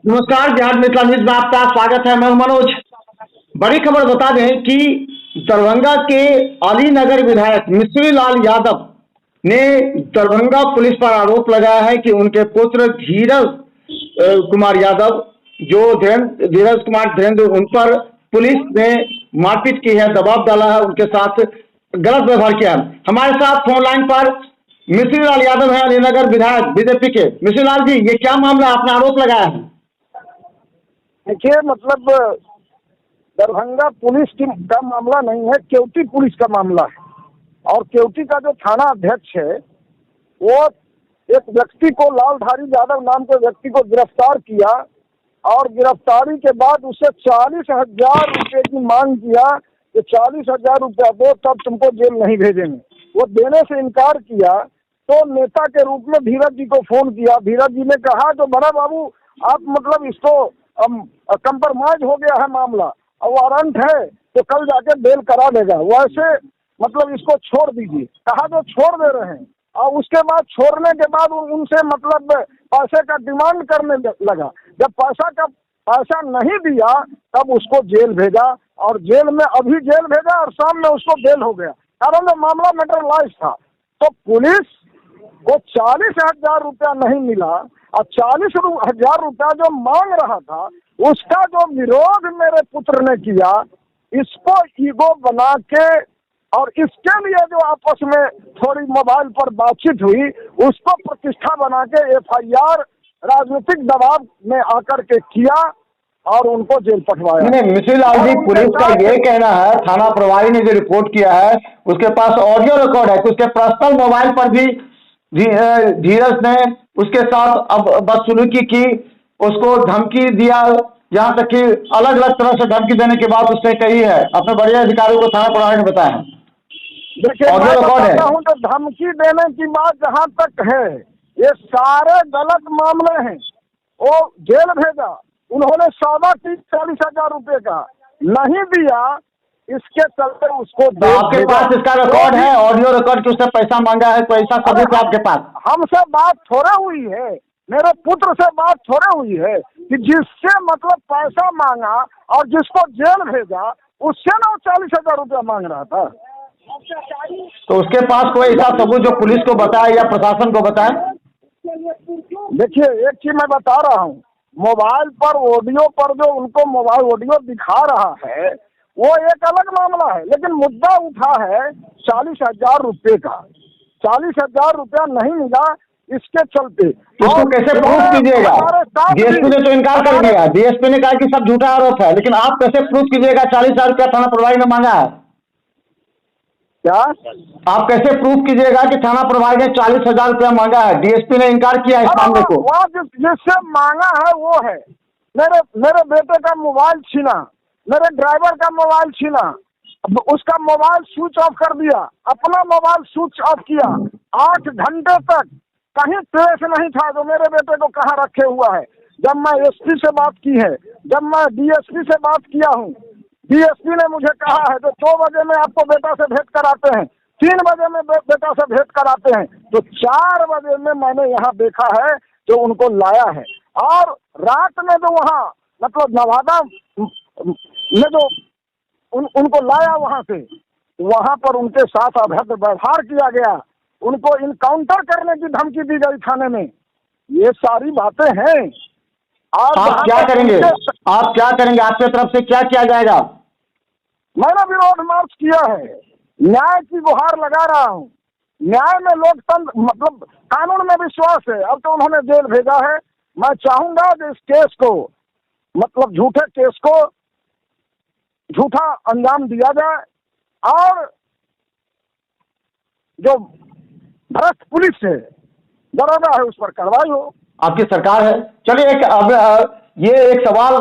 नमस्कार, बिहार मिथिला न्यूज में आपका स्वागत है। मैं हूं मनोज। बड़ी खबर बता दें कि दरभंगा के अलीनगर विधायक मिश्री लाल यादव ने दरभंगा पुलिस पर आरोप लगाया है कि उनके पुत्र धीरज कुमार यादव, जो धीरज कुमार धीरेन्द्र, उन पर पुलिस ने मारपीट की है, दबाव डाला है, उनके साथ गलत व्यवहार किया है। हमारे साथ फोन लाइन पर मिश्री लाल यादव है, अलीनगर विधायक बीजेपी के। मिश्री लाल जी, ये क्या मामला आपने आरोप लगाया है? देखिए, मतलब दरभंगा पुलिस का मामला नहीं है, केवटी पुलिस का मामला है। और केवटी का जो थाना अध्यक्ष है वो एक व्यक्ति को, लालधारी यादव नाम के व्यक्ति को गिरफ्तार किया और गिरफ्तारी के बाद उससे 40,000 रुपये की मांग किया कि 40,000 रुपया दो तब तुमको जेल नहीं भेजेंगे। वो देने से इनकार किया तो नेता के रूप में धीरज जी को फोन किया। धीरज जी ने कहा तो बड़ा बाबू आप मतलब इसको कंप्रोमाइज हो गया है मामला और वारंट है तो कल जाके बेल करा देगा, वैसे मतलब इसको छोड़ दीजिए। कहा तो छोड़ दे रहे हैं। और उसके बाद छोड़ने के बाद उनसे मतलब पैसे का डिमांड करने लगा। जब पैसा नहीं दिया तब उसको जेल भेजा और जेल में अभी जेल भेजा और शाम में उसको बेल हो गया, कारण मामला मैटरलाइज था। तो पुलिस को 40,000 रुपया नहीं मिला और 40,000 रुपया जो मांग रहा था उसका जो विरोध मेरे पुत्र ने किया, इसको ईगो बना के और इसके लिए जो आपस में थोड़ी मोबाइल पर बातचीत हुई उसको प्रतिष्ठा बना के FIR राजनीतिक दबाव में आकर के किया और उनको जेल पठवाया। मिश्री लाल जी, पुलिस का ये कहना है, थाना प्रभारी ने जो रिपोर्ट किया है उसके पास ऑडियो रिकॉर्ड है कि उसके पर्सनल मोबाइल पर भी धीरज ने उसके साथ अब बदसलूकी की, उसको धमकी दिया, यहाँ तक कि अलग अलग तरह से धमकी देने के बाद उसने कही है, अपने बड़े अधिकारियों को थाना प्रभारी ने बताया है। देखिए, मैं बताता हूँ तो धमकी देने की बात जहाँ तक है ये सारे गलत मामले हैं। वो जेल भेजा, उन्होंने सौदा की 40,000 रुपये का नहीं दिया, इसके चलते उसको तो आपके पास इसका रिकॉर्ड है, ऑडियो रिकॉर्ड कि उसने पैसा मांगा है, कोई ऐसा सबूत है आपके पास? हमसे बात थोड़ा हुई है, मेरे पुत्र से बात थोड़ा हुई है कि जिससे मतलब पैसा मांगा और जिसको जेल भेजा उससे ना 40,000 रुपया मांग रहा था। तो उसके पास कोई ऐसा सबूत जो पुलिस को बताए या प्रशासन को बताए? देखिए, एक चीज मैं बता रहा हूँ, मोबाइल पर ऑडियो पर जो उनको मोबाइल ऑडियो दिखा रहा है वो एक अलग मामला है, लेकिन मुद्दा उठा है 40,000 रुपये का। 40,000 रुपया नहीं मिला, इसके चलते इसको कैसे प्रूफ कीजिएगा? DSP ने तो इनकार कर दिया। DSP ने कहा कि सब झूठा आरोप है, लेकिन आप कैसे प्रूफ कीजिएगा 40,000 रुपया थाना प्रभारी ने मांगा है? क्या आप कैसे प्रूफ कीजिएगा कि थाना प्रभारी ने 40,000 रुपया मांगा है? DSP ने इनकार किया इस मामले को। जिससे मांगा है वो है मेरे बेटे का मोबाइल छीना, मेरे ड्राइवर का मोबाइल छीना, उसका मोबाइल स्विच ऑफ कर दिया, अपना मोबाइल स्विच ऑफ किया, 8 घंटे तक कहीं ट्रेस नहीं था जो मेरे बेटे को कहाँ रखे हुआ है। जब मैं SP से बात की है, जब मैं DSP से बात किया हूँ, DSP ने मुझे कहा है तो 2 बजे में आपको बेटा से भेंट कराते हैं, 3 बजे में बेटा से भेंट कराते हैं, तो 4 बजे में मैंने यहाँ देखा है जो उनको लाया है। और रात में जो वहाँ मतलब नवादा में जो उनको लाया वहाँ से, वहाँ पर उनके साथ अभद्र व्यवहार किया गया, उनको इनकाउंटर करने की धमकी दी गई थाने में। ये सारी बातें हैं। आप क्या करेंगे? आप क्या करेंगे? आपकी तरफ से क्या किया जाएगा? मैंने विरोध मार्च किया है, न्याय की गुहार लगा रहा हूँ। न्याय में लोकतंत्र मतलब कानून में विश्वास है। अब तो उन्होंने जेल भेजा है, मैं चाहूंगा कि इस केस को मतलब झूठे केस को झूठा अंजाम दिया जाए और जो भ्रष्ट पुलिस है, दरोगा है, उस पर कार्रवाई हो। आपकी सरकार है। चलिए, ये एक सवाल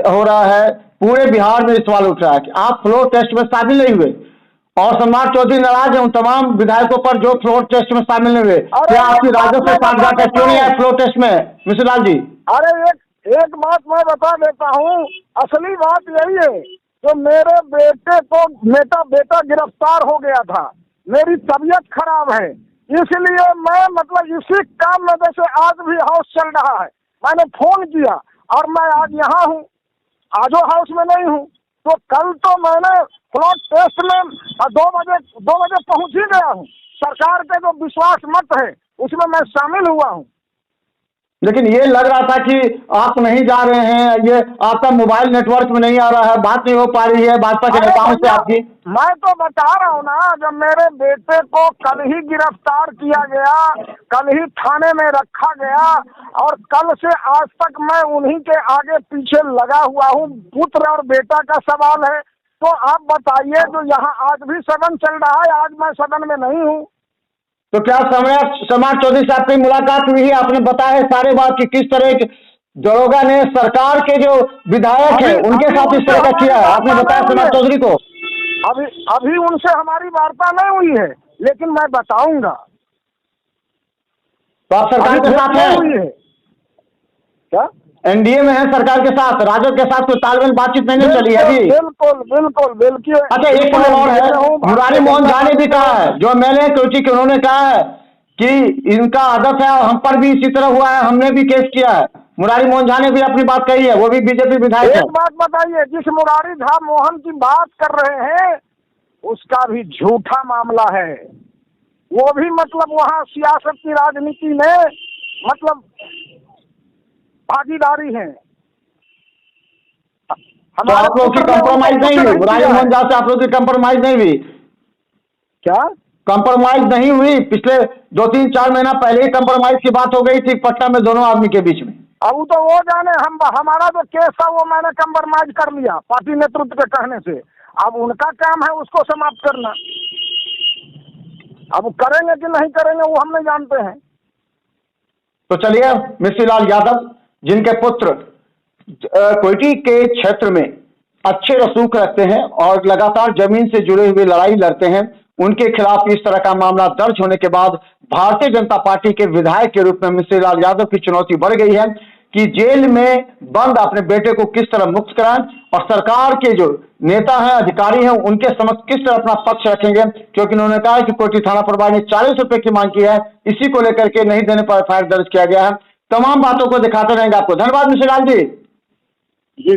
हो रहा है, पूरे बिहार में सवाल उठ रहा है कि आप फ्लोर टेस्ट में शामिल नहीं हुए और सम्राट चौधरी नाराज है उन तमाम विधायकों पर जो फ्लोर टेस्ट में शामिल नहीं हुए। क्या आपकी राजस्व सांठगांठ क्यों नहीं है फ्लोर टेस्ट में मिश्री लाल जी? अरे एक बात मैं बता देता हूँ, असली बात यही है, तो मेरे बेटे को बेटा गिरफ्तार हो गया था, मेरी तबीयत खराब है, इसलिए मैं मतलब इसी काम में जैसे आज भी हाउस चल रहा है, मैंने फोन किया और मैं आज यहाँ हूँ, आजो हाउस में नहीं हूँ। तो कल तो मैंने फ्लोर टेस्ट में 2 बजे पहुँच ही गया हूँ। सरकार के जो विश्वास मत है उसमें मैं शामिल हुआ हूँ। लेकिन ये लग रहा था कि आप नहीं जा रहे हैं, ये आपका मोबाइल नेटवर्क में नहीं आ रहा है, बात नहीं हो पा रही है भाजपा के अरे नेताओं से भैया, आपकी। मैं तो बता रहा हूँ ना, जब मेरे बेटे को कल ही गिरफ्तार किया गया, कल ही थाने में रखा गया और कल से आज तक मैं उन्हीं के आगे पीछे लगा हुआ हूँ। पुत्र और बेटा का सवाल है तो आप बताइए, जो यहाँ आज भी सदन चल रहा है, आज मैं सदन में नहीं हूँ। तो क्या समाज चौधरी से आपकी मुलाकात हुई है? आपने बताया सारे बात कि किस तरह दरोगा ने सरकार के जो विधायक है उनके साथ इस तरह का किया है, आपने बताया समाज चौधरी को। अभी उनसे हमारी वार्ता नहीं हुई है, लेकिन मैं बताऊंगा। तो आप सरकार के साथ हुई है हैं? क्या? एनडीए में है सरकार के साथ, राजद के साथ कोई तालमेल बातचीत नहीं चली है अभी? बिल्कुल। अच्छा, एक पॉइंट और है, मुरारी मोहन झा ने भी कहा है, जो एमएलए कोची के, उन्होंने कहा है कि इनका आदत है, हम पर भी इसी तरह हुआ है, हमने भी केस किया है। मुरारी मोहन झा ने भी अपनी बात कही है, वो भी बीजेपी विधायक है। एक बात बताइए, जिस मुरारी झा मोहन की बात कर रहे हैं उसका भी झूठा मामला है। वो भी मतलब वहाँ सियासत की राजनीति में मतलब भागीदारी है। तो आप लोग की कंप्रोमाइज नहीं हुई? मुरारी मोहन झा से आप लोग की कंप्रोमाइज नहीं हुई क्या? कंप्रोमाइज नहीं हुई? पिछले 2-3-4 महीना पहले ही कंप्रोमाइज की बात हो गई थी पटना में दोनों आदमी के बीच में। अब तो वो जाने, हमारा जो केस था वो मैंने कंप्रोमाइज कर लिया पार्टी नेतृत्व के कहने से। अब उनका काम है उसको समाप्त करना। अब करेंगे कि नहीं करेंगे वो हम नहीं जानते हैं। तो चलिए, मिश्री लाल यादव जिनके पुत्र कोयटी के क्षेत्र में अच्छे रसूख रखते हैं और लगातार जमीन से जुड़े हुए लड़ाई लड़ते हैं, उनके खिलाफ इस तरह का मामला दर्ज होने के बाद भारतीय जनता पार्टी के विधायक के रूप में मिश्री लाल यादव की चुनौती बढ़ गई है कि जेल में बंद अपने बेटे को किस तरह मुक्त कराएं और सरकार के जो नेता हैं, अधिकारी हैं, उनके समक्ष किस तरह अपना पक्ष रखेंगे। क्योंकि उन्होंने कहा कि कोयटी थाना प्रभारी ने 40 रुपए की मांग की है, इसी को लेकर के नहीं देने पर एफआईआर दर्ज किया गया है। तमाम बातों को दिखाते रहेंगे आपको। धन्यवाद मिश्री लाल जी।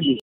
जी।